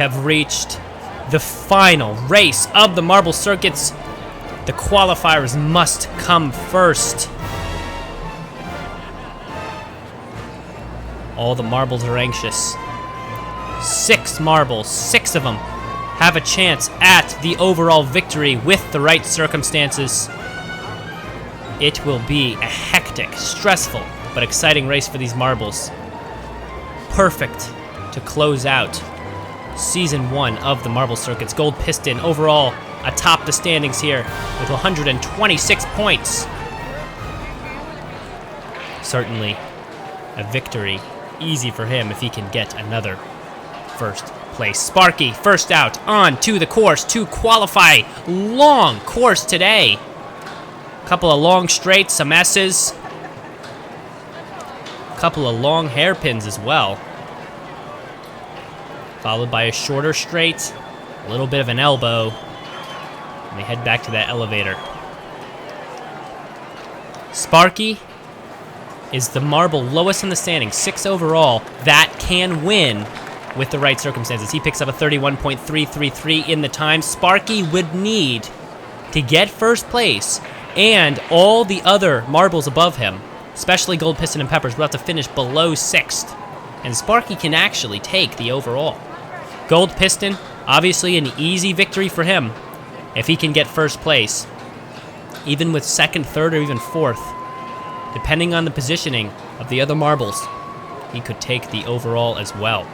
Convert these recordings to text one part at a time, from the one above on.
have reached the final race of the marble circuits. The qualifiers must come first. All the marbles are anxious. 6 marbles, 6 of them, have a chance at the overall victory with the right circumstances. It will be a hectic, stressful, but exciting race for these marbles. Perfect to close out Season 1 of the Marble Circuits. Gold Piston overall atop the standings here with 126 points. Certainly a victory easy for him if he can get another first place. Sparky first out on to the course to qualify. Long course today. Couple of long straights, some S's. Couple of long hairpins as well. Followed by a shorter straight, a little bit of an elbow, and they head back to that elevator. Sparky is the marble lowest in the standings, 6 overall, that can win with the right circumstances. He picks up a 31.333 in the time. Sparky would need to get first place, and all the other marbles above him, especially Gold Piston and Peppers, will have to finish below 6th. And Sparky can actually take the overall. Gold Piston, obviously an easy victory for him if he can get first place. Even with 2nd, 3rd, or even 4th, depending on the positioning of the other marbles, he could take the overall as well.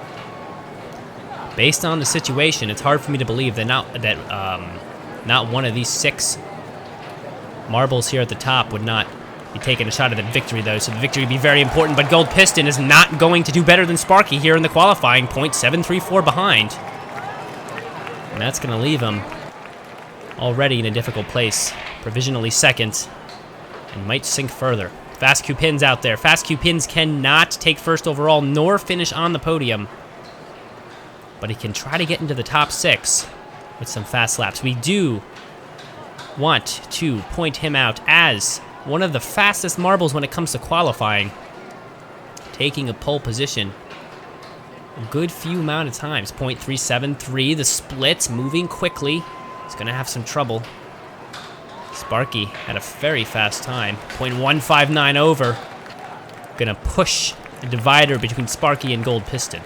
Based on the situation, it's hard for me to believe that not one of these 6 marbles here at the top would not be taking a shot at the victory, though, so the victory would be very important. But Gold Piston is not going to do better than Sparky here in the qualifying, 0.734 behind. And that's going to leave him already in a difficult place, provisionally 2nd, and might sink further. Fast Q Pins out there. Fast Q Pins cannot take first overall nor finish on the podium, but he can try to get into the top 6 with some fast laps. We do want to point him out as one of the fastest marbles when it comes to qualifying, taking a pole position a good few amount of times. 0.373, the splits moving quickly. He's going to have some trouble. Sparky had a very fast time, 0.159 over. Going to push the divider between Sparky and Gold Piston.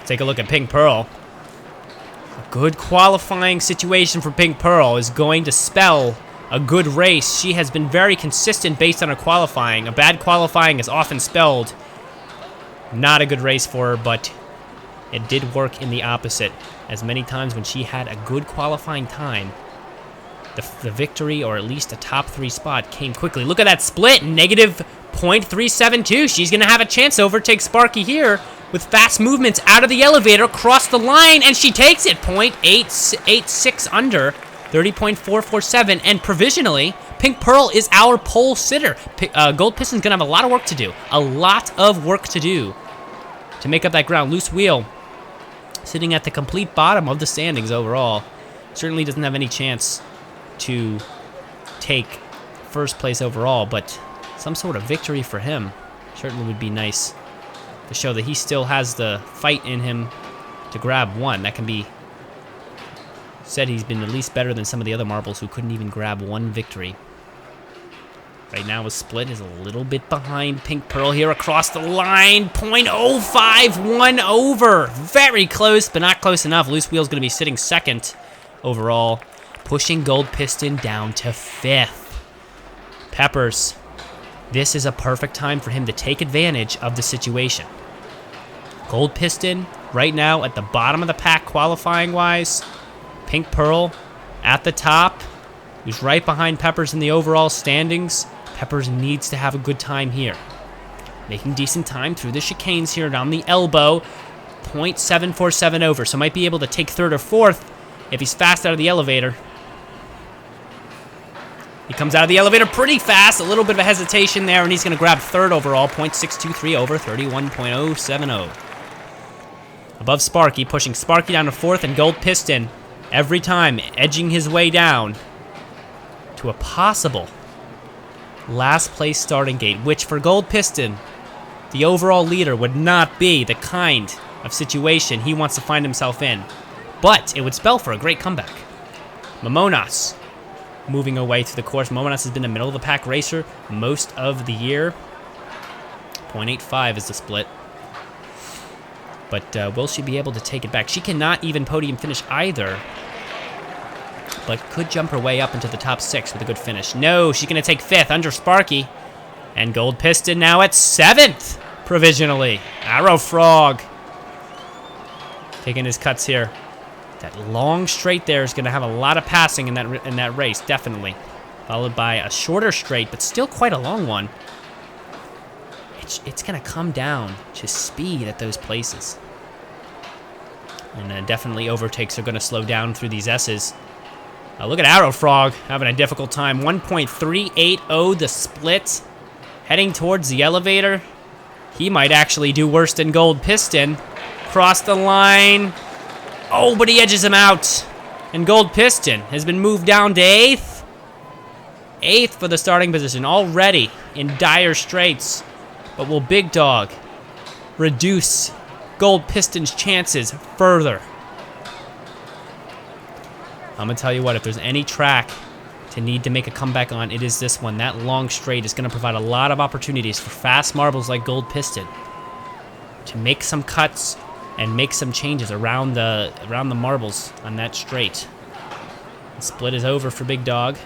Take a look at Pink Pearl. A good qualifying situation for Pink Pearl is going to spell a good race. She has been very consistent based on her qualifying. A bad qualifying is often spelled not a good race for her, but it did work in the opposite. As many times when she had a good qualifying time, the victory, or at least a top 3 spot, came quickly. Look at that split, negative 0.372. She's going to have a chance to overtake Sparky here with fast movements out of the elevator, across the line, and she takes it. 0.886 under, 30.447, and provisionally, Pink Pearl is our pole sitter. Gold Piston's going to have a lot of work to do. A lot of work to do to make up that ground. Loose Wheel, sitting at the complete bottom of the standings overall, certainly doesn't have any chance to take first place overall, but some sort of victory for him certainly would be nice to show that he still has the fight in him to grab one. That can be said. He's been at least better than some of the other marbles who couldn't even grab one victory. Right now, a split is a little bit behind Pink Pearl here across the line. 0.051 over. Very close, but not close enough. Loose Wheel's going to be sitting 2nd overall, pushing Gold Piston down to 5th. Peppers, this is a perfect time for him to take advantage of the situation. Gold Piston right now at the bottom of the pack qualifying-wise. Pink Pearl at the top, who's right behind Peppers in the overall standings. Peppers needs to have a good time here. Making decent time through the chicanes here down the elbow. 0.747 over, so might be able to take 3rd or 4th if he's fast out of the elevator. He comes out of the elevator pretty fast, a little bit of a hesitation there, and he's going to grab 3rd overall, 0.623 over, 31.070. Above Sparky, pushing Sparky down to 4th, and Gold Piston every time edging his way down to a possible last place starting gate, which for Gold Piston the overall leader would not be the kind of situation he wants to find himself in. But it would spell for a great comeback. Momonas moving away through the course. Momonas has been a middle-of-the-pack racer most of the year. 0.85 is the split. But will she be able to take it back? She cannot even podium finish either, but could jump her way up into the top 6 with a good finish. No, she's going to take 5th under Sparky. And Gold Piston now at 7th, provisionally. Arrow Frog taking his cuts here. That long straight there is going to have a lot of passing in that race, definitely. Followed by a shorter straight, but still quite a long one. It's going to come down to speed at those places. And then definitely overtakes are going to slow down through these S's. Look at Arrow Frog having a difficult time. 1.380 the split. Heading towards the elevator. He might actually do worse than Gold Piston. Cross the line. Oh, but he edges him out. And Gold Piston has been moved down to 8th. 8th for the starting position. Already in dire straits. But will Big Dog reduce Gold Piston's chances further? I'm going to tell you what, if there's any track to need to make a comeback on, it is this one. That long straight is going to provide a lot of opportunities for fast marbles like Gold Piston to make some cuts and make some changes around the marbles on that straight. The split is over for Big Dog.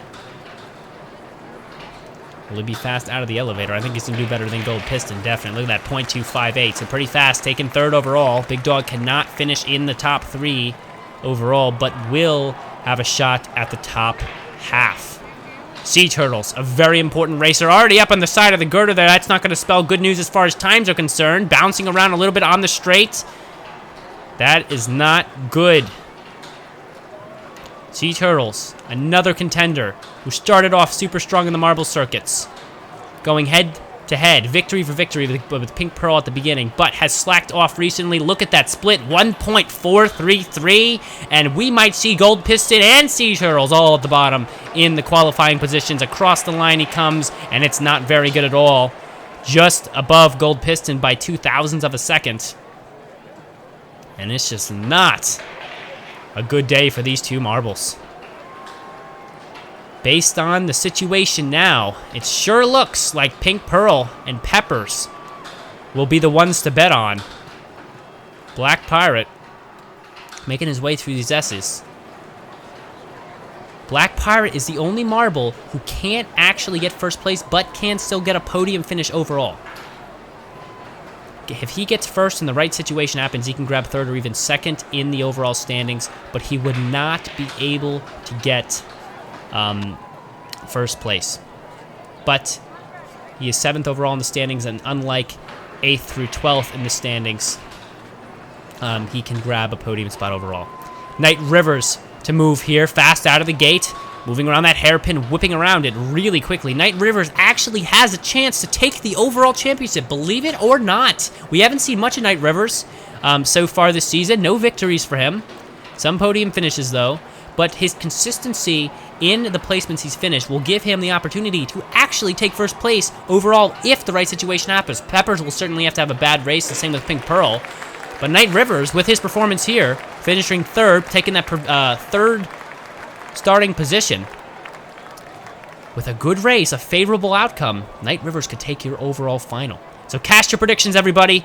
Will he be fast out of the elevator? I think he's going to do better than Gold Piston, definitely. Look at that, 0.258. So pretty fast, taking 3rd overall. Big Dog cannot finish in the top 3 overall, but will have a shot at the top half. Sea Turtles, a very important racer, already up on the side of the girder there. That's not going to spell good news as far as times are concerned. Bouncing around a little bit on the straight. That is not good. Sea Turtles, another contender who started off super strong in the marble circuits. Going head to head, victory for victory with Pink Pearl at the beginning, but has slacked off recently. Look at that split, 1.433, and we might see Gold Piston and Sea Turtles all at the bottom in the qualifying positions. Across the line he comes, and it's not very good at all. Just above Gold Piston by 0.02 of a second. And it's just not a good day for these two marbles. Based on the situation now, it sure looks like Pink Pearl and Peppers will be the ones to bet on. Black Pirate making his way through these S's. Black Pirate is the only marble who can't actually get first place, but can still get a podium finish overall. If he gets first and the right situation happens, he can grab 3rd or even 2nd in the overall standings, but he would not be able to get first place. But he is 7th overall in the standings, and unlike 8th through 12th in the standings, he can grab a podium spot overall. Knight Rivers to move here, fast out of the gate, moving around that hairpin, whipping around it really quickly. Knight Rivers actually has a chance to take the overall championship, believe it or not. We haven't seen much of Knight Rivers so far this season. No victories for him. Some podium finishes, though. But his consistency in the placements he's finished will give him the opportunity to actually take first place overall if the right situation happens. Peppers will certainly have to have a bad race, the same with Pink Pearl. But Knight Rivers, with his performance here, finishing 3rd, taking that 3rd starting position. With a good race, a favorable outcome, Knight Rivers could take your overall final. So cast your predictions, everybody.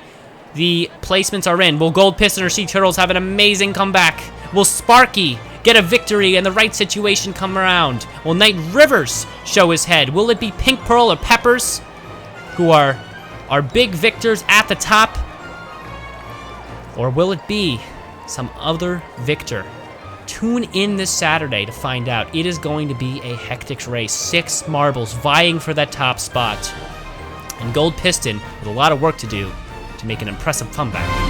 The placements are in. Will Gold Piston or Sea Turtles have an amazing comeback? Will Sparky get a victory and the right situation come around? Will Knight Rivers show his head? Will it be Pink Pearl or Peppers who are big victors at the top? Or will it be some other victor? Tune in this Saturday to find out. It is going to be a hectic race. 6 marbles vying for that top spot. And Gold Piston with a lot of work to do to make an impressive comeback.